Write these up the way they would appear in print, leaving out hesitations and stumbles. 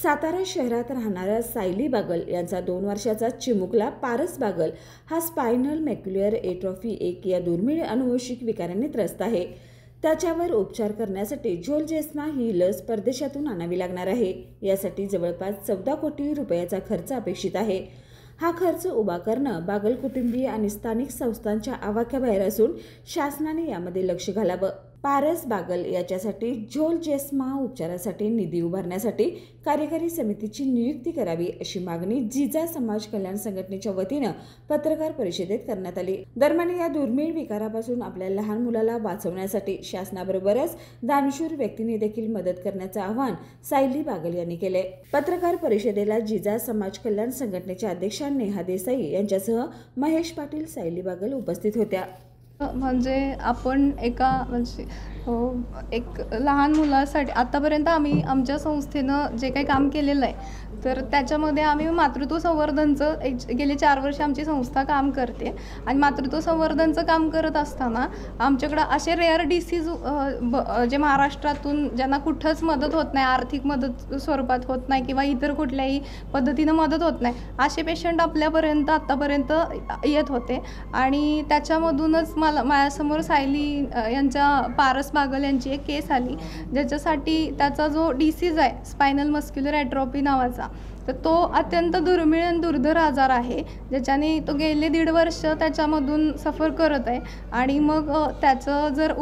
सातारा शहरात राहणारा सायली बागल यांचा 2 वर्षाचा चिमुकला पारस बागल हा स्पायनल मॅक्युलर एट्रोफी 1 या दुर्मिळ अनुवंशिक विकाराने त्रस्त आहे। त्याच्यावर उपचार करण्यासाठी झोलजेस्मा ही लस परदेशातून आणावी लागणार आहे। यासाठी जवळपास 14 कोटी रुपयाचा खर्च अपेक्षित आहे। हा खर्च उभा करणं बागल कुटुंबीय आणि स्थानिक संस्थांच्या आवाक्याबाहेर असून शासनाने यामध्ये लक्ष घालावं। पारस बागल याच्यासाठी झोलजेस्मा उपचारासाठी निधी उभारण्यासाठी कार्यकारी समितीची नियुक्ती करावी अशी मागणी जिजा समाज कल्याण संघटनेच्या वतीनं पत्रकार परिषदेत करण्यात आली। दरम्यान या दुर्मिळ विकारापासून आपल्या लहान मुलाला वाचवण्यासाठी शासनाबरोबरच दानशूर व्यक्तींनी देखील मदत करण्याचं आवाहन सायली बागल यांनी केले। पत्रकार परिषदेला जिजा समाज कल्याण संघटनेच्या अध्यक्षा नेहा देसाई यांच्यासह महेश पाटील, सायली बागल उपस्थित होत्या। म्हणजे आपण एक लहान मुलासाठी आतापर्यंत आम्ही आमच्या संस्थेनं जे काही काम केलेलं आहे तर त्याच्यामध्ये आम्ही मातृत्व संवर्धनचं गेले 4 वर्ष आमची संस्था काम करते आणि मातृत्व संवर्धनचं काम करत असताना आमच्याकडं असे रेअर डिसीज जे महाराष्ट्रातून ज्यांना कुठंच मदत होत नाही, आर्थिक मदत स्वरूपात होत नाही किंवा इतर कुठल्याही पद्धतीनं मदत होत नाही, असे पेशंट आपल्यापर्यंत आत्तापर्यंत येत होते आणि त्याच्यामधूनच माझ्यासमोर सायली यांच्या पारस बागल यांची एक केस आली ज्याच्यासाठी त्याचा जो डिसीज आहे स्पायनल मस्क्युलर ॲट्रोफी नावाचा, तर तो अत्यंत दुर्मिळ आणि दुर्धर आजार आहे ज्याच्याने तो गेले 1.5 वर्ष त्याच्यामधून सफर करत आहे। आणि मग त्याचं जर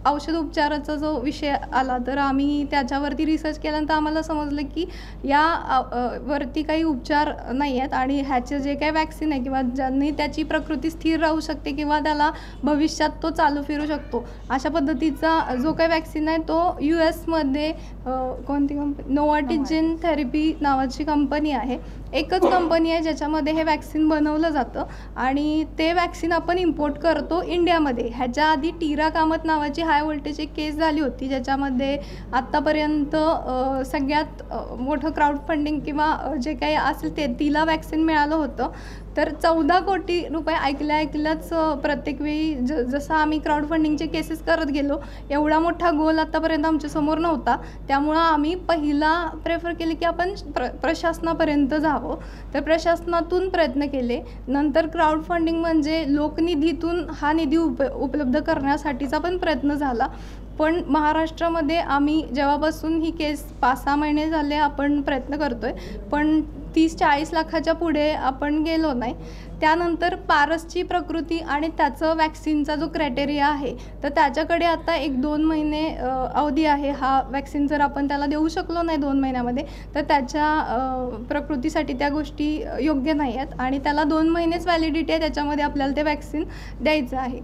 औषध उपचाराचा जो विषय आला तर आम्ही त्याच्यावरती रिसर्च केल्यानंतर आम्हाला समजलं की या वरती काही उपचार नाही आहेत आणि ह्याचे जे काही वॅक्सिन आहे किंवा ज्यांनी त्याची प्रकृती स्थिर राहू शकते किंवा त्याला भविष्यात तो चालू फिरू शकतो अशा पद्धतीचा जो काही वॅक्सिन आहे तो US कोणती कंपनी, नोवार्टिजन थेरपी नावाची कंपनी आहे। एकच कंपनी आहे ज्याच्यामध्ये हे वॅक्सिन बनवलं जातं आणि ते वॅक्सिन आपण इम्पोर्ट करतो इंडियामध्ये। ह्याच्या आधी टीरा कामत नावाची हाय व्होल्टेज एक केस झाली होती ज्याच्यामध्ये आत्तापर्यंत सगळ्यात मोठं क्राऊड फंडिंग किंवा जे काही असेल तिला वॅक्सिन मिळालं होतं। तर 14 कोटी रुपये ऐकल्याच प्रत्येक वेळी जसं आम्ही क्राऊड फंडिंगचे केसेस करत गेलो एवढा मोठा गोल आत्तापर्यंत आमच्यासमोर नव्हता। त्यामुळं आम्ही पहिला प्रेफर केले की आपण प्रशासनापर्यंत जावं, तर प्रशासनातून प्रयत्न केले। नंतर क्राऊड फंडिंग म्हणजे लोकनिधीतून हा निधी उपलब्ध करण्यासाठीचा पण प्रयत्न झाला। पण महाराष्ट्रामध्ये आम्ही जेव्हापासून ही केस 5-6 महिने झाले आपण प्रयत्न करतोय पण 30-40 लाखाच्या पुढे आपण गेलो नाही। त्यानंतर पारसची प्रकृती आणि त्याचं वॅक्सिनचा जो क्रायटेरिया आहे तर त्याच्याकडे आता 1-2 महिने अवधी आहे। हा वॅक्सिन जर आपण त्याला देऊ शकलो नाही 2 महिन्यामध्ये तर त्याच्या प्रकृतीसाठी त्या गोष्टी योग्य नाही आहेत आणि त्याला 2 महिनेच व्हॅलिडिटी आहे, त्याच्यामध्ये आपल्याला ते वॅक्सिन द्यायचं आहे।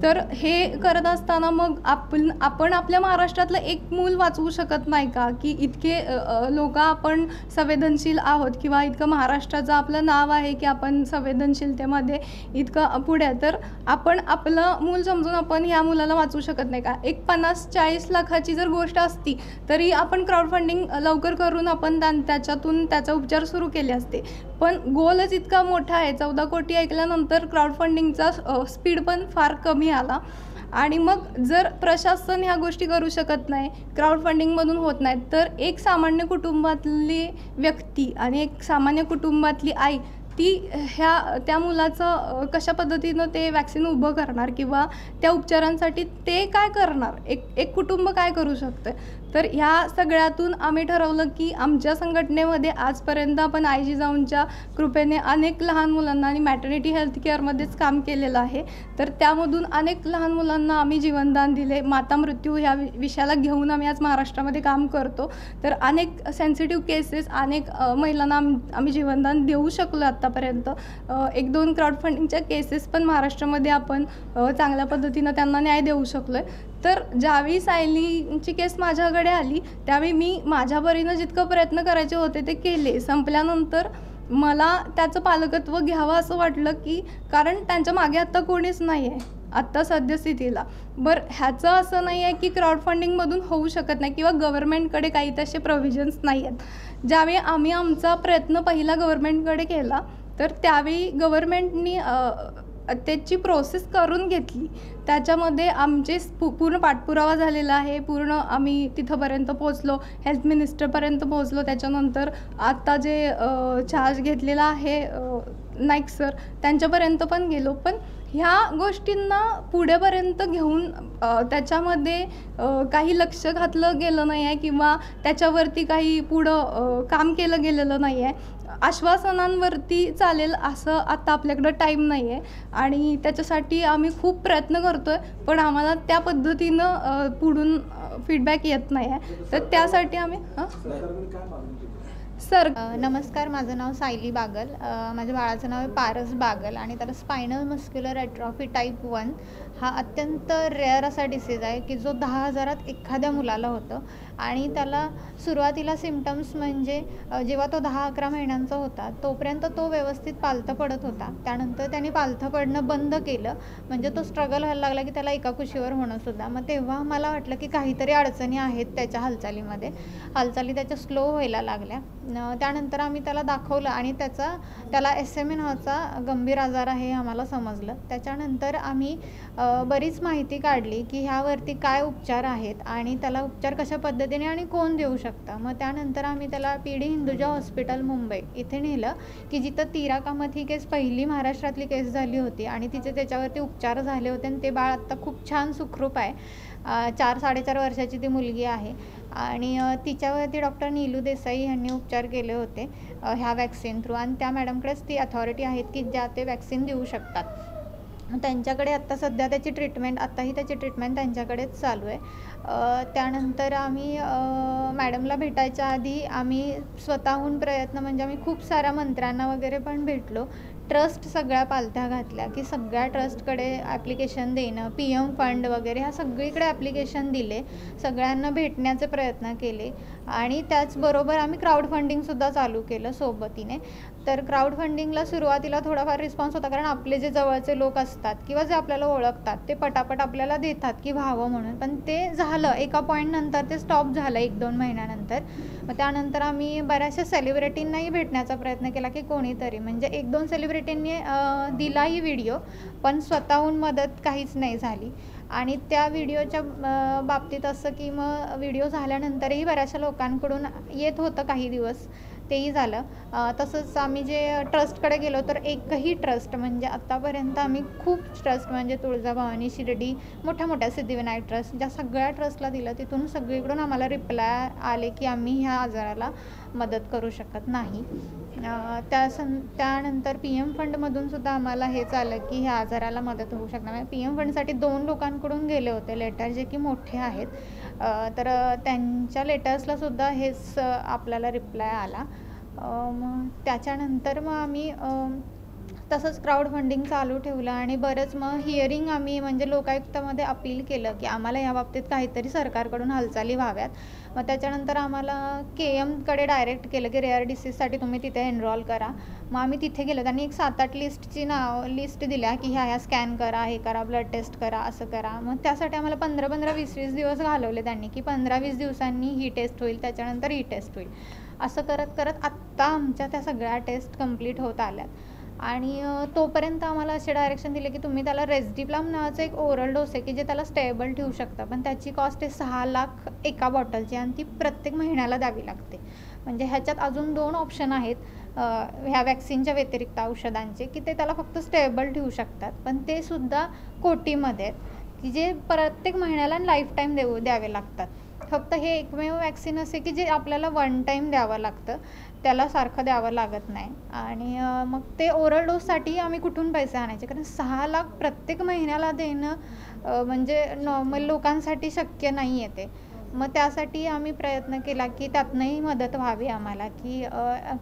तर हे करत असताना मग आपण आपल्या महाराष्ट्रातलं एक मूल वाचवू शकत नाही का की इतके लोक आपण संवेदनशील आहोत किंवा इतकं महाराष्ट्राचं आपलं नाव आहे की आपण संवेदनशीलतेमध्ये इतकं पुढे आहे, तर आपण आपलं मूल समजून आपण ह्या मुलाला वाचवू शकत नाही का? एक 50-40 लाखाची जर गोष्ट असती तरी आपण क्राऊड फंडिंग लवकर करून आपण त्याच्यातून त्याचा उपचार सुरू केले असते। पण गोलच इतका मोठा आहे, 14 कोटी ऐकल्यानंतर क्राऊड फंडिंगचा स्पीड पण फार कमी आला आणि मग जर प्रशासन ह्या गोष्टी करू शकत नाही, क्राऊड फंडिंगमधून होत नाहीत, तर एक सामान्य कुटुंबातली व्यक्ती आणि एक सामान्य कुटुंबातली आई त्या मुलाचं कशा पद्धतीनं ते वॅक्सिन उभं करणार किंवा त्या उपचारांसाठी ते काय करणार, एक कुटुंब काय करू शकतं? तर ह्या सगळ्यातून आम्ही ठरवलं की आमच्या संघटनेमध्ये आजपर्यंत आपण आई जिजाऊंच्या कृपेने अनेक लहान मुलांना आणि मॅटर्निटी हेल्थ केअरमध्येच काम केलेलं आहे, तर त्यामधून अनेक लहान मुलांना आम्ही जीवनदान दिले। माता मृत्यू ह्या विषयाला घेऊन आम्ही आज महाराष्ट्रामध्ये काम करतो, तर अनेक सेन्सिटिव्ह केसेस अनेक महिलांना आम्ही जीवनदान देऊ शकलो आत्तापर्यंत। 1-2 क्राऊड फंडिंगच्या केसेस पण महाराष्ट्रामध्ये आपण चांगल्या पद्धतीनं त्यांना न्याय देऊ शकलो आहे। तर ज्यावेळी सायलीची केस माझ्याकडे आली त्यावेळी मी माझ्या परीनं जितकं प्रयत्न करायचे होते ते केले। संपल्यानंतर मला त्याचं पालकत्व घ्यावं असं वाटलं की कारण त्यांच्या मागे आत्ता कोणीच नाही आहे आत्ता सद्यस्थितीला। ह्याचं असं नाही आहे की क्राऊड फंडिंगमधून होऊ शकत नाही किंवा गव्हर्नमेंटकडे काही तसे प्रोव्हिजन्स नाही आहेत। ज्यावेळी आम्ही आमचा प्रयत्न पहिला गव्हर्नमेंटकडे केला तर त्यावेळी गव्हर्नमेंटनी त्याची प्रोसेस करून घेतली. त्याच्यामध्ये आमचे पूर्ण पाठपुरावा झालेला आहे. पूर्ण आम्ही तिथंपर्यंत पोहोचलो, हेल्थ मिनिस्टरपर्यंत पोहोचलो. त्याच्यानंतर आत्ता जे चार्ज घेतलेला आहे नाईक सर, त्यांच्यापर्यंत पण गेलो. पण ह्या गोष्टींना पुढेपर्यंत घेऊन त्याच्यामध्ये काही लक्ष घातलं गेलं नाही आहे किंवा त्याच्यावरती काही पुढं काम केलं गेलेलं नाही आहे. आश्वासनांवरती चालेल असं आत्ता आपल्याकडं टाईम नाही आहे आणि त्याच्यासाठी आम्ही खूप प्रयत्न करतो आहे, पण आम्हाला त्या पद्धतीनं पुढून फीडबॅक येत नाही आहे. तर त्यासाठी आम्ही नमस्कार, माझं नाव सायली बागल. माझ्या बाळाचं नाव आहे पारस बागल आणि त्याला स्पायनल मस्क्युलर ॲट्रॉफी टाईप 1 हा अत्यंत रेअर असा डिसीज आहे की जो 10,000 एखाद्या मुलाला होतं. आणि त्याला सुरुवातीला सिम्पटम्स म्हणजे जेव्हा तो 10-11 महिन्यांचा होता तोपर्यंत तो व्यवस्थित पालथं पडत होता. त्यानंतर त्याने पालथं पडणं बंद केलं, म्हणजे तो स्ट्रगल व्हायला लागला की त्याला एका कुशीवर होणंसुद्धा. मग तेव्हा मला वाटलं की काहीतरी अडचणी आहेत त्याच्या हालचालीमध्ये, हालचाली त्याच्या स्लो व्हायला लागल्या. त्यानंतर आम्ही त्याला दाखवलं आणि त्याला SMA नावाचा गंभीर आजार आहे हे आम्हाला समजलं. त्याच्यानंतर आम्ही बरीच माहिती काढली की ह्यावरती काय उपचार आहेत आणि त्याला उपचार कशा पद्धतीने आणि कोण देऊ शकतं. मग त्यानंतर आम्ही त्याला PD हिंदुजा हॉस्पिटल मुंबई इथे नेलं की जिथं तिरा कामत ही केस पहिली महाराष्ट्रातली केस झाली होती आणि त्याच्यावरती उपचार झाले होते. आणि ते बाळ आत्ता खूप छान सुखरूप आहे. 4-4.5 वर्षाची ती मुलगी आहे आणि तिच्यावरती डॉक्टर नीलू देसाई यांनी उपचार केले होते ह्या वॅक्सिन थ्रू. आणि त्या मॅडमकडेच ती अथॉरिटी आहेत की ज्या ते वॅक्सिन देऊ शकतात. त्यांच्याकडे आत्ता सध्या त्याची ट्रीटमेंट त्यांच्याकडेच चालू आहे. त्यानंतर आम्ही मॅडमला भेटायच्या आधी आम्ही स्वतःहून प्रयत्न म्हणजे आम्ही खूप साऱ्या मंत्र्यांना वगैरे पण भेटलो. ट्रस्ट सगळ्या पालथ्या घातल्या की सगळ्या ट्रस्टकडे ॲप्लिकेशन देणं, PM फंड वगैरे ह्या सगळीकडे ॲप्लिकेशन दिले, सगळ्यांना भेटण्याचे प्रयत्न केले. आणि त्याचबरोबर आम्ही क्राऊड फंडिंगसुद्धा चालू केलं सोबतीने. तर क्राऊड फंडिंगला सुरुवातीला थोडाफार रिस्पॉन्स होता, कारण आपले जे जवळचे लोक असतात किंवा जे आपल्याला ओळखतात ते पटापट आपल्याला देतात की व्हावं म्हणून. पण ते झालं एका पॉईंटनंतर ते स्टॉप झालं 1-2 महिन्यानंतर. मग त्यानंतर आम्ही बऱ्याचशा सेलिब्रिटींनाही भेटण्याचा प्रयत्न केला की कोणीतरी, म्हणजे 1-2 सेलिब्रिटींनी दिलाही व्हिडिओ, पण स्वतःहून मदत काहीच नाही झाली. आणि त्या व्हिडिओच्या बाबतीत असं की मग व्हिडिओ झाल्यानंतरही बऱ्याचशा लोकांकडून येत होतं काही दिवस, तेही झालं. तसंच आम्ही जे ट्रस्टकडे गेलो तर एकही ट्रस्ट, म्हणजे आत्तापर्यंत आम्ही खूप ट्रस्ट म्हणजे तुळजाभवानी, शिर्डी, मोठ्या सिद्धिविनायक ट्रस्ट, ज्या सगळ्या ट्रस्टला दिलं तिथून सगळीकडून आम्हाला रिप्लाय आले की आम्ही ह्या आजाराला मदत करू शकत नाही. त्यानंतर PM फंडमधून सुद्धा आम्हाला हेच आलं की ह्या आजाराला मदत होऊ शकणार नाही. PM फंडसाठी 2 लोकांकडून गेले होते लेटर, जे की मोठे आहेत. तर त्यांच्या लेटर्सला सुद्धा हेच आपल्याला रिप्लाय आला. मग त्याच्यानंतर मग आम्ही तसंच क्राऊड फंडिंग चालू ठेवलं आणि बरंच मग हिअरिंग आम्ही म्हणजे लोकायुक्तामध्ये अपील केलं की आम्हाला या बाबतीत काहीतरी सरकारकडून हालचाली व्हाव्यात. मग त्याच्यानंतर आम्हाला KMकडे डायरेक्ट केलं की रेअर डिसीजसाठी तुम्ही तिथे एनरोल करा. मग आम्ही तिथे गेलो. त्यांनी एक 7-8 लिस्ट दिल्या की ह्या स्कॅन करा, हे करा, ब्लड टेस्ट करा, असं करा. मग त्यासाठी आम्हाला 15-15, 20-20 दिवस घालवले त्यांनी की 15-20 दिवसांनी ही टेस्ट होईल, त्याच्यानंतर ही टेस्ट होईल. असं करत करत आत्ता आमच्या त्या सगळ्या टेस्ट कंप्लीट होत आल्यात. आणि तोपर्यंत आम्हाला असे डायरेक्शन दिले की तुम्ही त्याला रेस्डिप्लाम नावाचं एक ओरल डोस आहे की जे त्याला स्टेबल ठेवू शकता, पण त्याची कॉस्ट आहे 6 लाख एका बॉटलची आणि ती प्रत्येक महिन्याला द्यावी लागते. म्हणजे ह्याच्यात अजून 2 ऑप्शन आहेत ह्या वॅक्सिनच्या व्यतिरिक्त औषधांचे की ते त्याला फक्त स्टेबल ठेवू शकतात, पण ते सुद्धा कोटीमध्ये आहेत की जे प्रत्येक महिन्याला लाईफ टाईम द्यावे लागतात. फक्त हे एकमेव वॅक्सिन असे की जे आपल्याला 1 टाईम द्यावं लागतं, त्याला सारखं द्यावं लागत नाही. आणि मग ते ओरल डोससाठी आम्ही कुठून पैसे आणायचे, कारण 6 लाख प्रत्येक महिन्याला देणं म्हणजे नॉर्मल लोकांसाठी शक्य नाही आहे ते. मग त्यासाठी आम्ही प्रयत्न केला की त्यातनंही मदत व्हावी आम्हाला की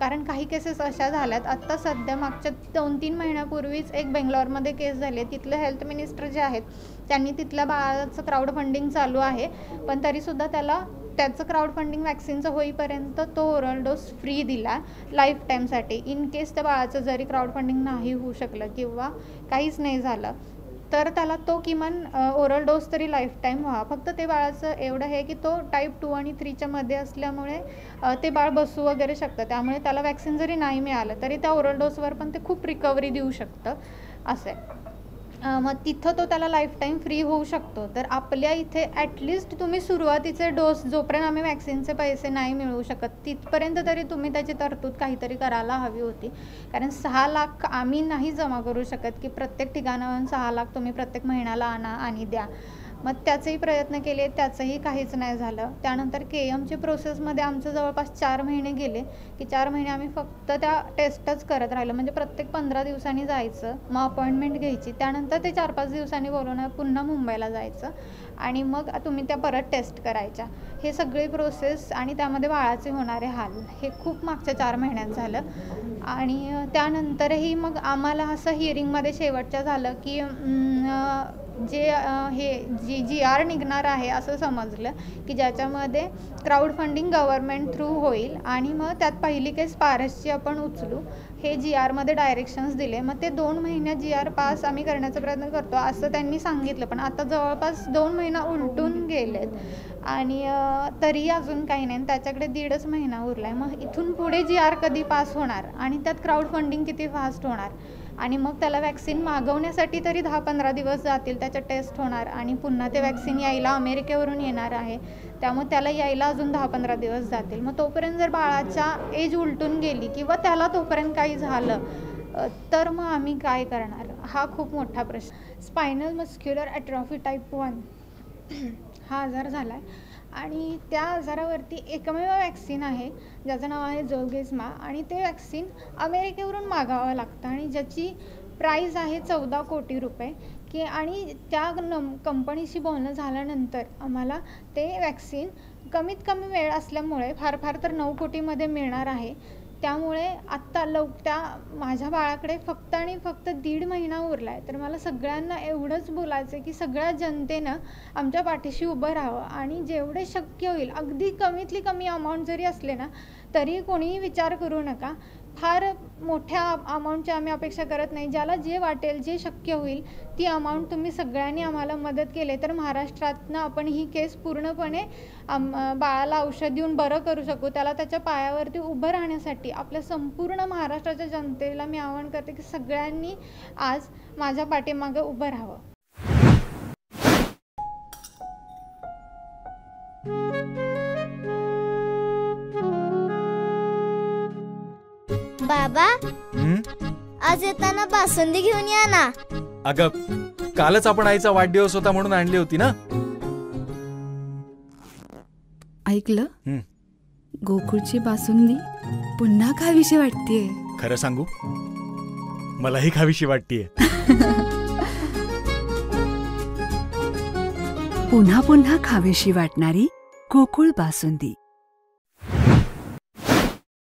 कारण काही केसेस अशा झाल्यात. आत्ता सध्या मागच्या 2-3 महिन्यापूर्वीच एक बेंगलोरमध्ये केस झाली. तिथले हेल्थ मिनिस्टर जे आहेत त्यांनी तिथल्या बाळाचं क्राऊड फंडिंग चालू आहे, पण तरीसुद्धा त्याचं क्राऊड फंडिंग वॅक्सिनचं होईपर्यंत तो ओरल डोस फ्री दिला लाईफ टाईमसाठी. इन केस त्या बाळाचं जरी क्राऊड फंडिंग नाही होऊ शकलं किंवा काहीच नाही झालं तर त्याला तो किमान ओरल डोस तरी लाईफ टाईम व्हा. फक्त ते बाळाचं एवढं आहे की तो टाईप 2 आणि 3च्या मध्ये असल्यामुळे ते बाळ बसू वगैरे शकतं, त्यामुळे त्याला वॅक्सिन जरी नाही मिळालं तरी त्या ओरल डोसवर पण ते खूप रिकव्हरी देऊ शकतं असं आहे. मग तिथं तो त्याला लाईफटाईम फ्री होऊ शकतो. तर आपल्या इथे ॲटलिस्ट तुम्ही सुरुवातीचे डोस जोपर्यंत आम्ही वॅक्सिनचे पैसे नाही मिळवू शकत तिथपर्यंत तरी तुम्ही त्याची तरतूद काहीतरी करायला हवी होती. कारण 6 लाख आम्ही नाही जमा करू शकत की प्रत्येक ठिकाणाहून 6 लाख तुम्ही प्रत्येक महिन्याला आणा आणि द्या. मग त्याचेही प्रयत्न केले, त्याचंही काहीच नाही झालं. त्यानंतर KMची प्रोसेसमध्ये आमचं जवळपास 4 महिने गेले की 4 महिने आम्ही फक्त त्या टेस्टच करत राहिलो. म्हणजे प्रत्येक 15 दिवसांनी जायचं, मग अपॉइंटमेंट घ्यायची, त्यानंतर ते 4-5 दिवसांनी बोलवणार, पुन्हा मुंबईला जायचं आणि मग तुम्ही त्या परत टेस्ट करायच्या. हे सगळी प्रोसेस आणि त्यामध्ये बाळाचे होणारे हाल हे खूप मागच्या 4 महिन्यात झालं. आणि त्यानंतरही मग आम्हाला असं हिअरिंगमध्ये शेवटच्या झालं की हे GR निघणार आहे असं समजलं की ज्याच्यामध्ये क्राऊड फंडिंग गव्हर्नमेंट थ्रू होईल आणि मग त्यात पहिली केस पारसची आपण उचलू हे GRमध्ये डायरेक्शन्स दिले. मग ते 2 महिन्यात GR पास आम्ही करण्याचा प्रयत्न करतो असं त्यांनी सांगितलं. पण आता जवळपास 2 महिना उलटून गेलेत आणि तरी अजून काही नाही. त्याच्याकडे 1.5 महिना उरला आहे. मग इथून पुढे GR कधी पास होणार आणि त्यात क्राऊड फंडिंग किती फास्ट होणार आणि मग त्याला वॅक्सिन मागवण्यासाठी तरी 10-15 दिवस जातील. त्याच्या टेस्ट होणार आणि पुन्हा ते वॅक्सिन यायला अमेरिकेवरून येणार आहे. त्यामुळे त्याला यायला अजून 10-15 दिवस जातील. मग तोपर्यंत जर बाळाच्या एज उलटून गेली किंवा त्याला तोपर्यंत काही झालं तर मग आम्ही काय करणार हा खूप मोठा प्रश्न. स्पायनल मस्क्युलर ॲट्रॉफी टाईप 1 हा आजार झाला आहे आणि त्या आजारावरती एकमेव वॅक्सिन आहे ज्याचं नाव आहे झोल्गेन्मा आणि ते वॅक्सिन अमेरिकेवरून मागावं लागतं आणि ज्याची प्राईज आहे 14 कोटी रुपये की आणि त्या कंपनीशी बोलणं झाल्यानंतर आम्हाला ते वॅक्सिन कमीत कमी वेळ असल्यामुळे फार तर 9 कोटीमध्ये मिळणार आहे. त्यामुळे आत्ता त्या माझ्या बाळाकडे फक्त आणि फक्त 1.5 महिना उरला आहे. तर मला सगळ्यांना एवढंच बोलायचं आहे की सगळ्या जनतेनं आमच्या पाठीशी उभं राहावं आणि जेवढे शक्य होईल अगदी कमीतली कमी अमाऊंट जरी असले ना तरी कोणीही विचार करू नका. फार मोठ्या अमाऊंटची आम्ही अपेक्षा करत नाही. ज्याला जे वाटेल जे शक्य होईल ती अमाऊंट तुम्ही सगळ्यांनी आम्हाला मदत केली तर महाराष्ट्रातनं आपण ही केस पूर्णपणे बाळाला औषध देऊन बरं करू शकू. त्याला त्याच्या पायावरती उभं राहण्यासाठी आपल्या संपूर्ण महाराष्ट्राच्या जनतेला मी आवाहन करते की सगळ्यांनी आज माझ्या पाठीमागं उभं राहावं. बाबा आज येताना बासुंदी घेऊन या ना. अगं कालच आपण आईचा वाढदिवस होता म्हणून आणली होती ना. ऐकलं, गोकुळची बासुंदी पुन्हा खावीशी वाटतेय. खरं सांगू मलाही खावीशी वाटतेय. पुन्हा पुन्हा खावीशी वाटणारी गोकुळ बासुंदी.